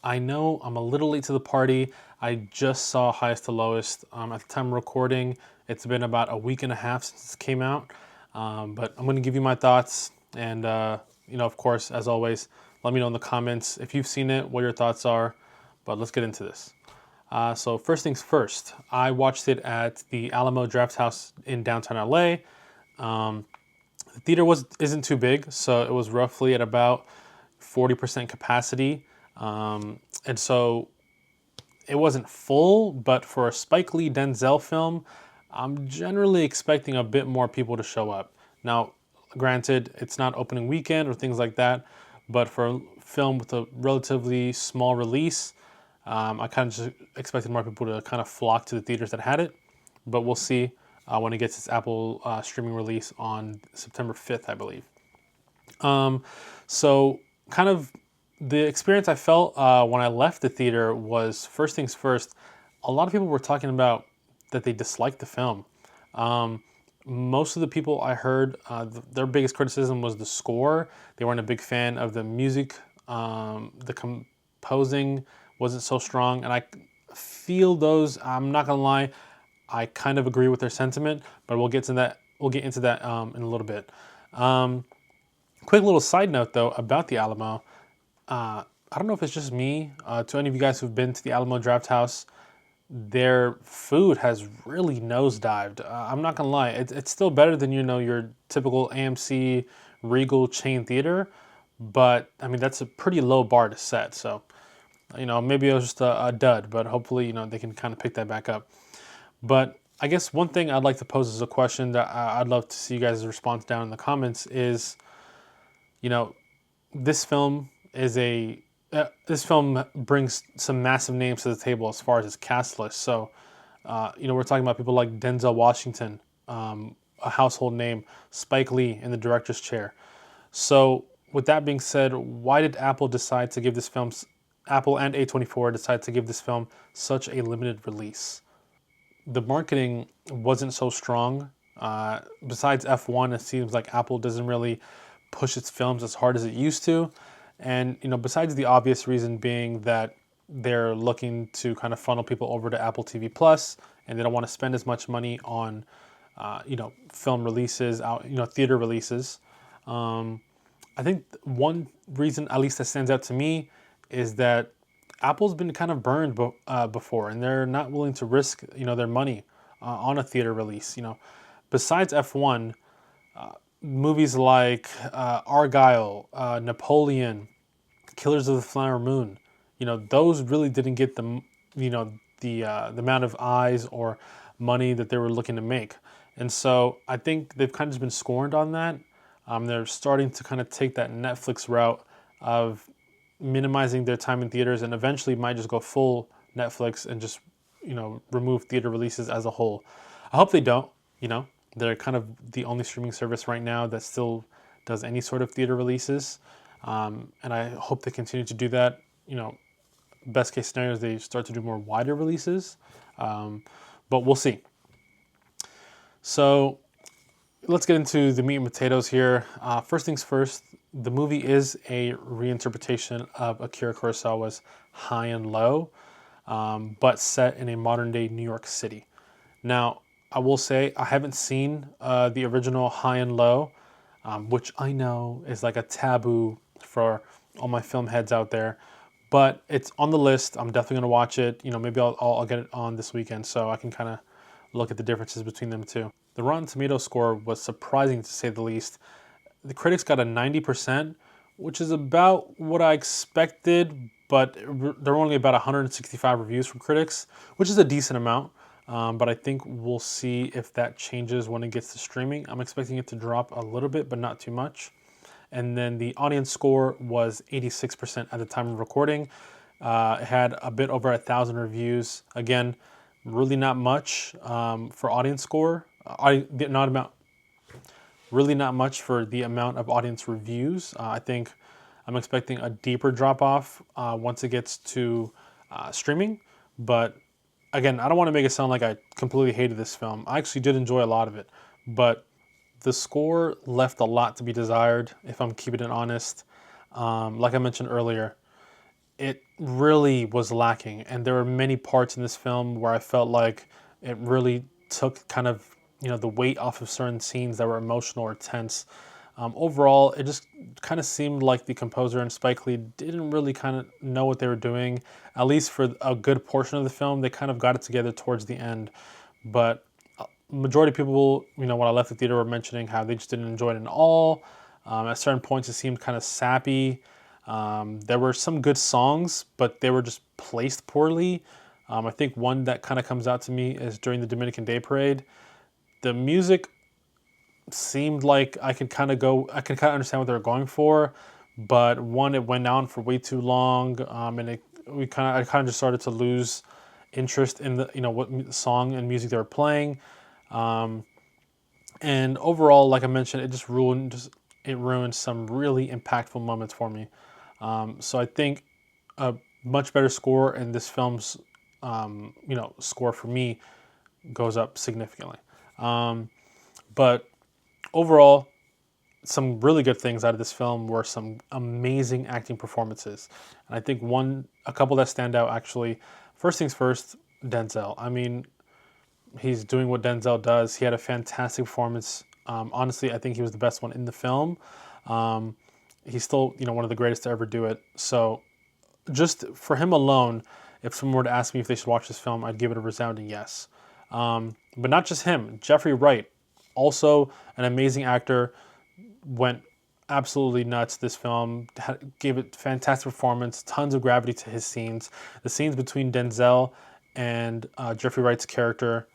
I know I'm a little late to the party. I just saw Highest to Lowest. At the time of recording, it's been about a week and a half since it came out. But I'm going to give you my thoughts. And, of course, as always, let me know in the comments if you've seen it, what your thoughts are. But let's get into this. So first things first, I watched it at the Alamo Draft House in downtown LA. The theater isn't too big, so it was roughly at about 40% capacity. And so it wasn't full, but for a Spike Lee Denzel film, I'm generally expecting a bit more people to show up. Now, granted, it's not opening weekend or things like that, but for a film with a relatively small release, I kind of just expected more people to kind of flock to the theaters that had it. But we'll see when it gets its Apple streaming release on September 5th, I believe. So kind of the experience I felt when I left the theater was, first things first, a lot of people were talking about that they disliked the film. Most of the people I heard, their biggest criticism was the score. They weren't a big fan of the music. The composing wasn't so strong, and I feel those. I'm not gonna lie, I kind of agree with their sentiment, but we'll get to that. We'll get into that in a little bit. Quick little side note though about the Alamo. I don't know if it's just me. To any of you guys who've been to the Alamo Draft House, their food has really nosedived. I'm not gonna lie, it's still better than your typical AMC Regal chain theater, but I mean that's a pretty low bar to set. So maybe it was just a dud, but hopefully they can kind of pick that back up. But I guess one thing I'd like to pose as a question that I'd love to see you guys' response down in the comments is, this film is this film brings some massive names to the table as far as its cast list. So, we're talking about people like Denzel Washington, a household name, Spike Lee in the director's chair. So, with that being said, why did Apple decide to give this film, Apple and A24 decide to give this film such a limited release? The marketing wasn't so strong. Besides F1, it seems like Apple doesn't really push its films as hard as it used to. And besides the obvious reason being that they're looking to kind of funnel people over to Apple TV Plus, and they don't want to spend as much money on, film releases, theater releases. I think one reason, at least that stands out to me, is that Apple's been kind of burned before, and they're not willing to risk their money on a theater release. Besides F1, movies like Argyle, Napoleon, Killers of the Flower Moon, those really didn't get the amount of eyes or money that they were looking to make, and so I think they've kind of just been scorned on that. They're starting to kind of take that Netflix route of minimizing their time in theaters, and eventually might just go full Netflix and just remove theater releases as a whole. I hope they don't. They're kind of the only streaming service right now that still does any sort of theater releases, and I hope they continue to do that. Best case scenario is they start to do more wider releases, but we'll see. So let's get into the meat and potatoes here. First things first, the movie is a reinterpretation of Akira Kurosawa's High and Low, but set in a modern day New York City. Now, I will say I haven't seen the original High and Low, which I know is like a taboo for all my film heads out there, but it's on the list. I'm definitely gonna watch it. Maybe I'll get it on this weekend so I can kind of look at the differences between them two. The Rotten Tomatoes score was surprising to say the least. The critics got a 90%, which is about what I expected, but there were only about 165 reviews from critics, which is a decent amount. But I think we'll see if that changes when it gets to streaming. I'm expecting it to drop a little bit, but not too much. And then the audience score was 86% at the time of recording. It had a bit over 1,000 reviews. Again, really not much for audience score. Really not much for the amount of audience reviews. I think I'm expecting a deeper drop off once it gets to streaming. But again, I don't want to make it sound like I completely hated this film. I actually did enjoy a lot of it, but the score left a lot to be desired, if I'm keeping it honest. Like I mentioned earlier, it really was lacking. And there were many parts in this film where I felt like it really took kind of, the weight off of certain scenes that were emotional or tense. Overall, it just kind of seemed like the composer and Spike Lee didn't really kind of know what they were doing. At least for a good portion of the film, they kind of got it together towards the end. But majority of people, when I left the theater, were mentioning how they just didn't enjoy it at all. At certain points, it seemed kind of sappy. There were some good songs, but they were just placed poorly. I think one that kind of comes out to me is during the Dominican Day Parade. The music seemed like I could kind of understand what they were going for, but one, it went on for way too long, and I kind of just started to lose interest in the what song and music they were playing. Um, and overall, like I mentioned, it ruined some really impactful moments for me. So I think a much better score in this film's score for me goes up significantly. But overall, some really good things out of this film were some amazing acting performances, and I think a couple that stand out actually. First things first, Denzel. I mean, he's doing what Denzel does. He had a fantastic performance. Honestly, I think he was the best one in the film. Um, he's still, one of the greatest to ever do it. So, just for him alone, if someone were to ask me if they should watch this film, I'd give it a resounding yes. But not just him. Jeffrey Wright, also an amazing actor, went absolutely nuts this film. Gave it fantastic performance, tons of gravity to his scenes. The scenes between Denzel and Jeffrey Wright's character.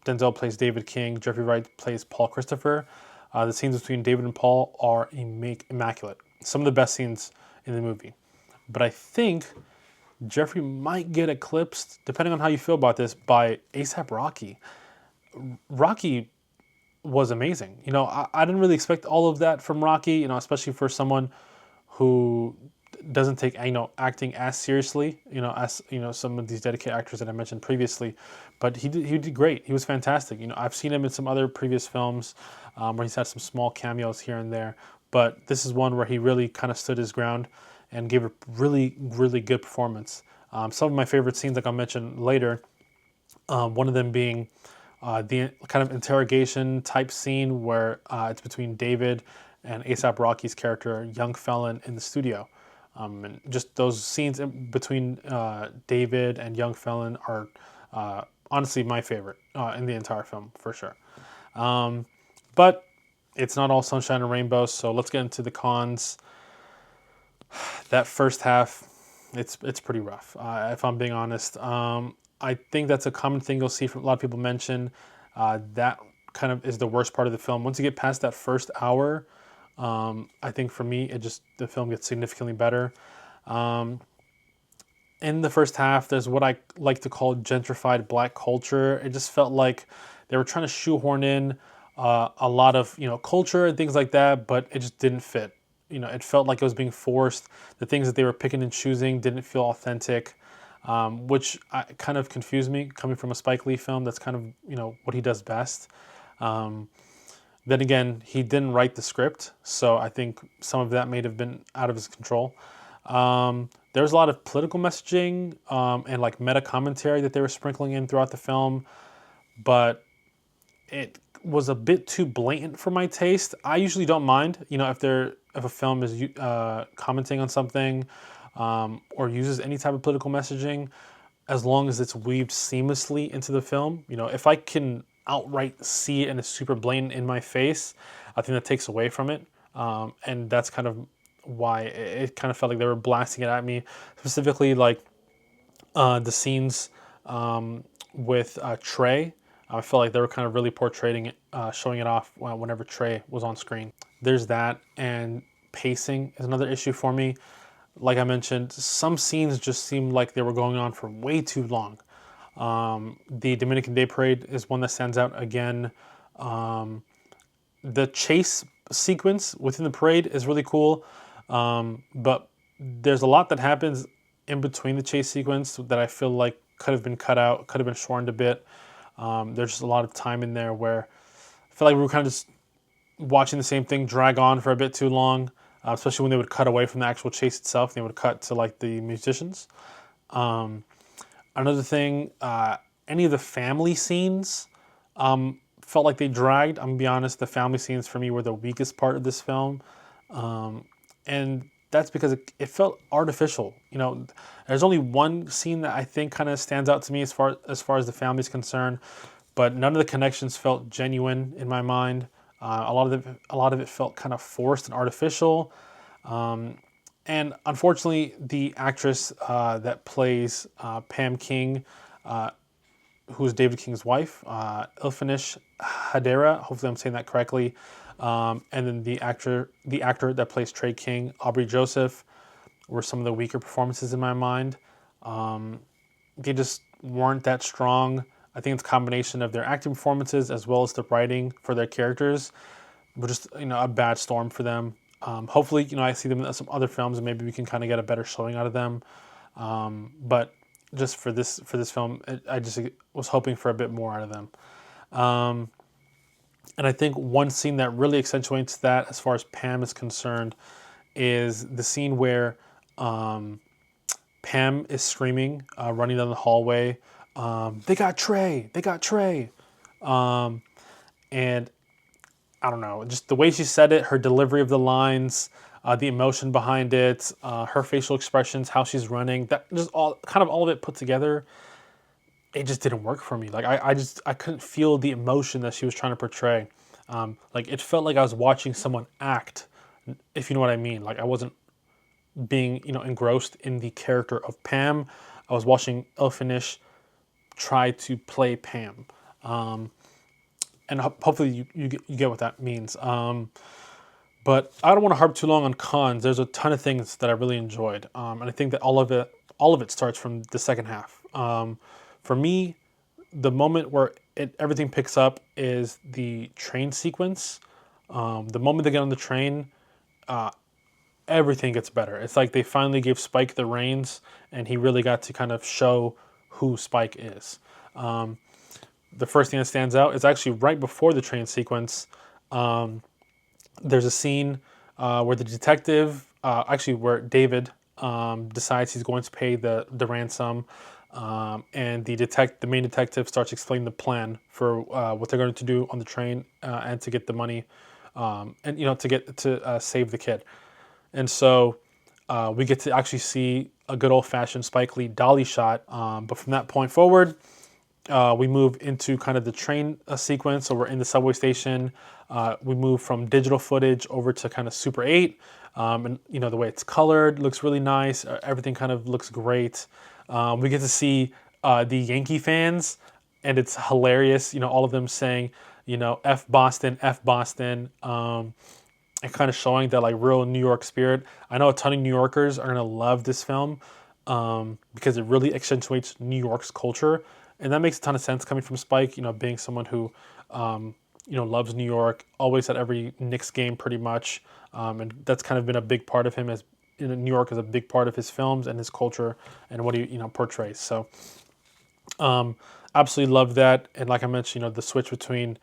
Denzel plays David King. Jeffrey Wright plays Paul Christopher. The scenes between David and Paul are immaculate. Some of the best scenes in the movie. But I think Jeffrey might get eclipsed, depending on how you feel about this, by ASAP Rocky. Rocky was amazing. I didn't really expect all of that from Rocky, especially for someone who doesn't take, acting as seriously, as, some of these dedicated actors that I mentioned previously. But he did great. He was fantastic. I've seen him in some other previous films where he's had some small cameos here and there. But this is one where he really kind of stood his ground and gave a really, really good performance. Some of my favorite scenes, like I'll mention later, one of them being the kind of interrogation type scene where it's between David and ASAP Rocky's character, Young Felon, in the studio. And just those scenes between David and Young Felon are honestly my favorite in the entire film, for sure. But it's not all sunshine and rainbows, so let's get into the cons. That first half, it's pretty rough, if I'm being honest. I think that's a common thing you'll see from a lot of people mention. That kind of is the worst part of the film. Once you get past that first hour, I think for me, the film gets significantly better. In the first half, there's what I like to call gentrified black culture. It just felt like they were trying to shoehorn in a lot of culture and things like that, but it just didn't fit. It felt like it was being forced. The things that they were picking and choosing didn't feel authentic, which kind of confused me coming from a Spike Lee film. That's kind of what he does best. Then again, he didn't write the script, so I think some of that may have been out of his control. There was a lot of political messaging and like meta commentary that they were sprinkling in throughout the film, but it was a bit too blatant for my taste. I usually don't mind, if a film is commenting on something or uses any type of political messaging, as long as it's weaved seamlessly into the film. If I can outright see it and it's super blatant in my face, I think that takes away from it. And that's kind of why it kind of felt like they were blasting it at me. Specifically, like the scenes with Trey. I felt like they were kind of really portraying it, showing it off whenever Trey was on screen. There's that, and pacing is another issue for me. Like I mentioned, some scenes just seemed like they were going on for way too long. The Dominican Day Parade is one that stands out again. The chase sequence within the parade is really cool, but there's a lot that happens in between the chase sequence that I feel like could have been cut out, could have been shortened a bit. There's just a lot of time in there where I feel like we were kind of just watching the same thing drag on for a bit too long. especially when they would cut away from the actual chase itself. They would cut to like the musicians. Um, Another thing, any of the family scenes felt like they dragged. I'm gonna be honest, the family scenes for me were the weakest part of this film, and that's because it felt artificial. There's only one scene that I think kind of stands out to me as far as the family is concerned, but none of the connections felt genuine in my mind. A lot of it felt kind of forced and artificial. And unfortunately, the actress that plays Pam King, who's David King's wife, Ilfinish Hadera. Hopefully, I'm saying that correctly. And then the actor that plays Trey King, Aubrey Joseph, were some of the weaker performances in my mind. They just weren't that strong. I think it's a combination of their acting performances as well as the writing for their characters, but just a bad storm for them. Hopefully, I see them in some other films and maybe we can kind of get a better showing out of them. But just for this film, I just was hoping for a bit more out of them. And I think one scene that really accentuates that, as far as Pam is concerned, is the scene where Pam is screaming, running down the hallway. They got Trey. They got Trey. And I don't know, just the way she said it, her delivery of the lines, the emotion behind it, her facial expressions, how she's running, that just all of it put together, it just didn't work for me. Like I couldn't feel the emotion that she was trying to portray. Like it felt like I was watching someone act, if you know what I mean. Like I wasn't being engrossed in the character of Pam. I was watching Elfinish try to play Pam. And hopefully you get what that means. But I don't want to harp too long on cons. There's a ton of things that I really enjoyed, and I think that all of it starts from the second half. For me, the moment where everything picks up is the train sequence. The moment they get on the train, everything gets better. It's like they finally gave Spike the reins, and he really got to kind of show who Spike is. The first thing that stands out is actually right before the train sequence. There's a scene where the detective, where David decides he's going to pay the ransom, and the main detective starts explaining the plan for what they're going to do on the train and to get the money, and to save the kid. And so we get to actually see a good old-fashioned Spike Lee dolly shot. But from that point forward, we move into kind of the train sequence. So we're in the subway station. We move from digital footage over to kind of Super 8. And the way it's colored looks really nice. Everything kind of looks great. We get to see the Yankee fans, and it's hilarious. All of them saying, F Boston, F Boston. And kind of showing that like real New York spirit. I know a ton of New Yorkers are gonna love this film because it really accentuates New York's culture, and that makes a ton of sense coming from Spike. Being someone who loves New York, always at every Knicks game pretty much, and that's kind of been a big part of him. As New York is a big part of his films and his culture and what he portrays. So absolutely love that. And like I mentioned, the switch between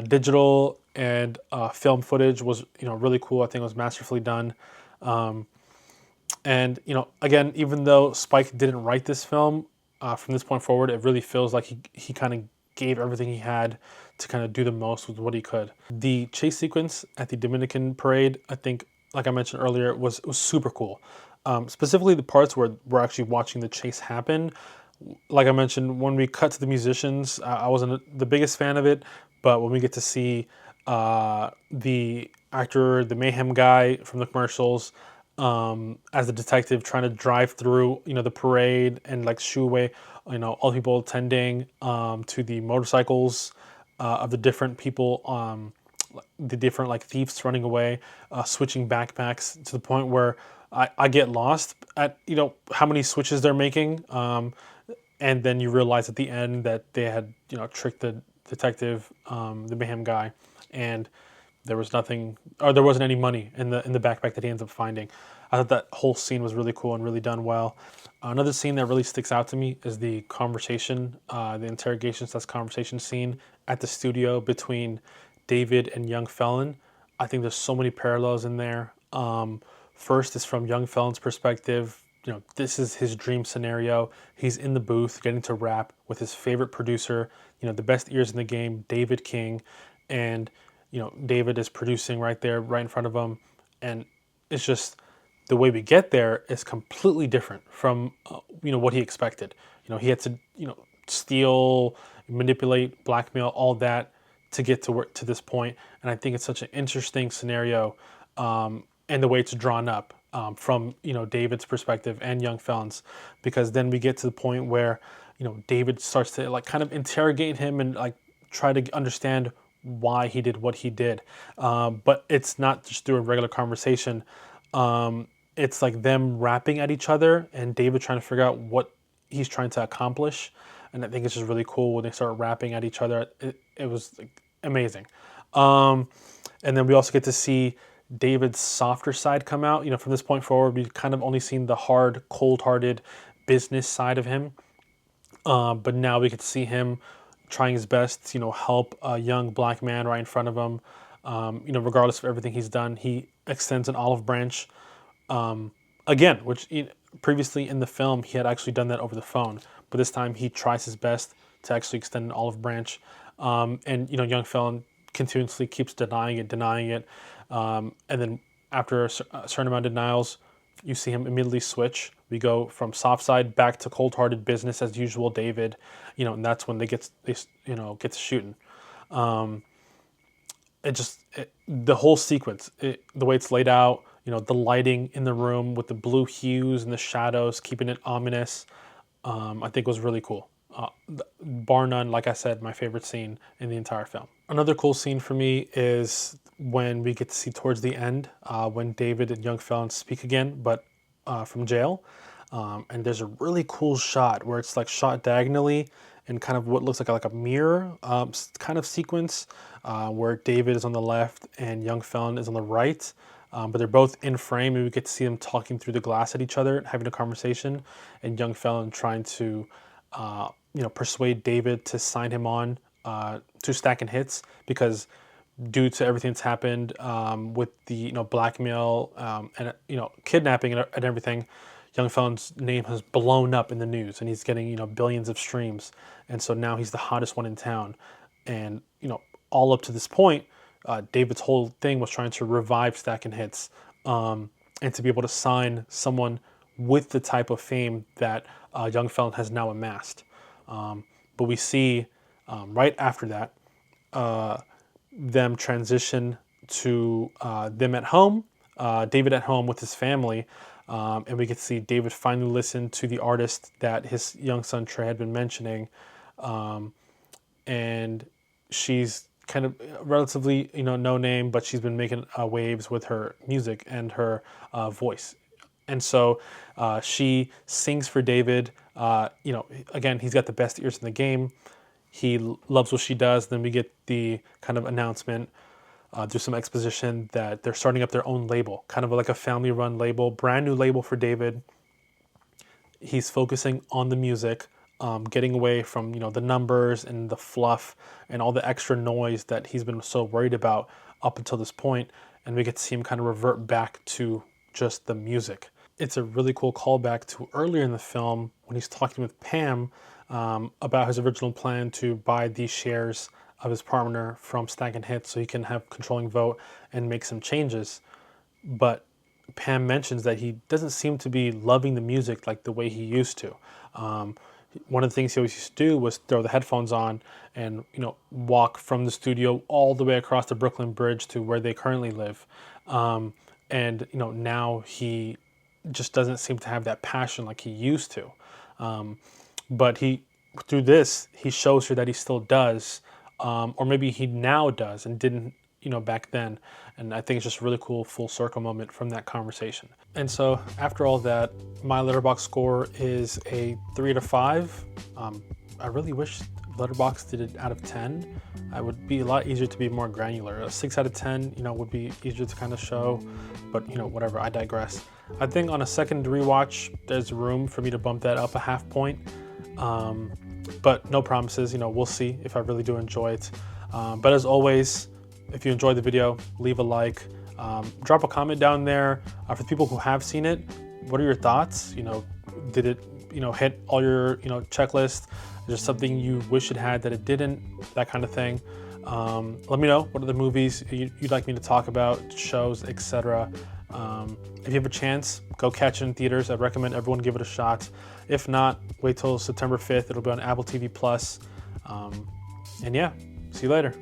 digital and film footage was really cool. I think it was masterfully done. And again, even though Spike didn't write this film, from this point forward, it really feels like he kind of gave everything he had to kind of do the most with what he could. The chase sequence at the Dominican parade, I think, like I mentioned earlier, was super cool. Specifically the parts where we're actually watching the chase happen. Like I mentioned, when we cut to the musicians, I wasn't the biggest fan of it, but when we get to see the actor, the mayhem guy from the commercials, as a detective trying to drive through, the parade and like shoo away, all the people attending to the motorcycles of the different people, the different like thieves running away, switching backpacks to the point where I get lost at how many switches they're making. And then you realize at the end that they had, tricked the detective, the mayhem guy, and there was nothing, or there wasn't any money in the backpack that he ends up finding. I thought that whole scene was really cool and really done well. Another scene that really sticks out to me is the conversation, the interrogation/conversation scene at the studio between David and young Felon. I think there's so many parallels in there. First is from young Felon's perspective. This is his dream scenario. He's in the booth getting to rap with his favorite producer, the best ears in the game, David King. And, David is producing right there, right in front of him. And it's just the way we get there is completely different from, what he expected. He had to, steal, manipulate, blackmail, all that to get to this point. And I think it's such an interesting scenario, and the way it's drawn up, from David's perspective and young Felon's, because then we get to the point where David starts to like kind of interrogate him and like try to understand why he did what he did, but it's not just through a regular conversation. It's like them rapping at each other and David trying to figure out what he's trying to accomplish. And I think it's just really cool when they start rapping at each other. It was like amazing. And then we also get to see David's softer side come out. From this point forward, we've kind of only seen the hard, cold-hearted business side of him. But now we get to see him trying his best to, help a young black man right in front of him. Regardless of everything he's done, he extends an olive branch. Again, which previously in the film, he had actually done that over the phone. But this time he tries his best to actually extend an olive branch. And young Felon continuously keeps denying it. And then after a certain amount of denials, you see him immediately switch. We go from soft side back to cold-hearted business as usual, David. And that's when they get to shooting. The whole sequence, the way it's laid out, the lighting in the room with the blue hues and the shadows, keeping it ominous, I think was really cool. Bar none, like I said, my favorite scene in the entire film. Another cool scene for me is when we get to see towards the end, when David and young Felon speak again, but from jail. And there's a really cool shot where it's like shot diagonally in kind of what looks like a mirror kind of sequence, where David is on the left and young Felon is on the right. But they're both in frame, and we get to see them talking through the glass at each other, having a conversation, and young Felon trying to persuade David to sign him on to Stacking Hits, because due to everything that's happened with the blackmail and kidnapping and everything, young Felon's name has blown up in the news, and he's getting billions of streams, and so now he's the hottest one in town. And all up to this point, David's whole thing was trying to revive Stacking Hits, and to be able to sign someone with the type of fame that young Felon has now amassed. But we see right after that them transition to them at home, David at home with his family, and we get to see David finally listen to the artist that his young son Trey had been mentioning, and she's kind of relatively no name, but she's been making waves with her music and her voice. And so she sings for David. Again, he's got the best ears in the game. He loves what she does. Then we get the kind of announcement through some exposition that they're starting up their own label, kind of like a family-run label, brand new label for David. He's focusing on the music, getting away from the numbers and the fluff and all the extra noise that he's been so worried about up until this point. And we get to see him kind of revert back to just the music. It's a really cool callback to earlier in the film when he's talking with Pam about his original plan to buy these shares of his partner from Stacking Hits so he can have controlling vote and make some changes. But Pam mentions that he doesn't seem to be loving the music like the way he used to. One of the things he always used to do was throw the headphones on and walk from the studio all the way across the Brooklyn Bridge to where they currently live. And now he just doesn't seem to have that passion like he used to. But through this, he shows her that he still does, or maybe he now does and didn't, back then. And I think it's just a really cool full circle moment from that conversation. And so after all that, my Letterboxd score is a 3 out of 5. I really wish Letterboxd did it out of 10. It would be a lot easier to be more granular. A 6 out of 10, would be easier to kind of show, but whatever, I digress. I think on a second rewatch, there's room for me to bump that up a half point. But no promises, we'll see if I really do enjoy it. But as always, if you enjoyed the video, leave a like, Drop a comment down there. For the people who have seen it, what are your thoughts? Did it hit all your checklist? Is there something you wish it had that it didn't? That kind of thing. Let me know what other movies you'd like me to talk about, shows, etc. If you have a chance, go catch it in theaters. I'd recommend everyone give it a shot. If not, wait till September 5th. It'll be on Apple TV Plus. And yeah, see you later.